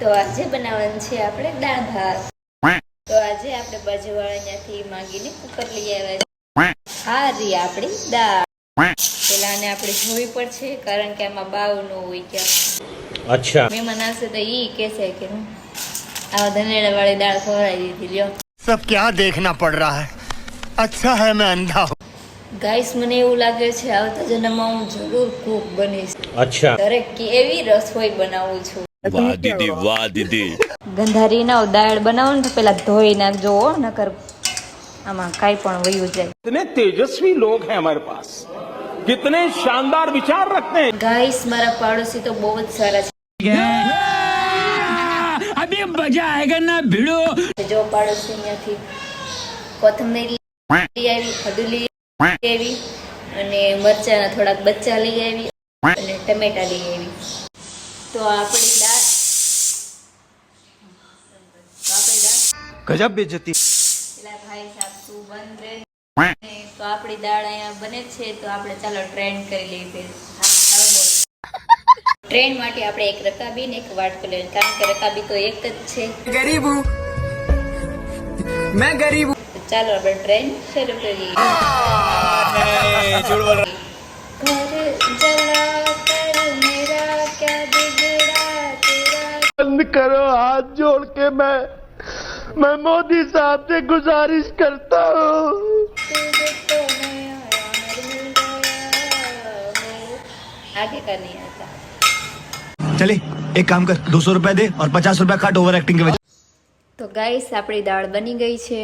તો આજે બનાવવાનું છે આપણે દાળ ભાત. તો આજે આપણે બાજુવાળાથી માંગીને કુકર લઈ આવ્યા છે. આ રહી આપણી દાળ. પેલા આને આપણે જોવી પડશે કારણ કે આમાં બાવ ન હોય ક્યાં. અચ્છા મહેમાન આવશે તો ઈ કહેશે કે હું આ ધનેડા વાળી દાળ ખવડાવી દીધી લ્યો. सब क्या देखना पड़ रहा है अच्छा है मैं अंधा हूँ. ગાઈસ મને એવું લાગે છે આવતા જન્મમાં હું જરૂર કુક બનીશ. અચ્છા દરેક કેવી રસોઈ બનાવું છું. વાહ દીદી વાહ દીદી. ગંધારી ના દાળ બનાવો ને તો પેલા ધોઈ નાખજો નકર આમાં કાઈ પણ વયું જાય. कितने तेजस्वी लोग हैं हमारे पास, कितने शानदार विचार रखते हैं. ગાઈસ મારા પાડોશી તો બહુ જ સારા છે. અભી મજા આયેગા ના ભીડો. જો પાડોશી ત્યાંથી કોથમીર લઈ આવી, હળદર લઈ આવી અને મરચાના થોડાક બચ્ચા લઈ આવી અને ટમેટા લઈ આવી. તો આપણી દાળ गजब बेइज्जती. પેલા ભાઈ સાહેબ તું બંધ રહે. તો આપણી દાળ અહીંયા બને છે તો આપણે ચાલો ટ્રેન કરી લઈએ. ટ્રેન માટે આપણે એક રકાબી ને એક વાટકો લેવું કારણ કે રકાબી તો એક જ છે. गरीब हूँ मैं गरीब हूँ. તો ચાલો આપણે ટ્રેન શરૂ કરીએ. ઘર જલા કર મેરા ક્યા બિગડા તેરા. बंद करो हाथ जोड़ के मैं मोदी साहब से गुजारिश करता हूँ. तुझको नया यार मिल गया हो. आगे का नहीं आता. चले एक काम कर 200 रुपया दे और 50 रुपया काट ओवर एक्टिंग के वजह. તો ગાઈસ આપણી દાળ બની ગઈ છે.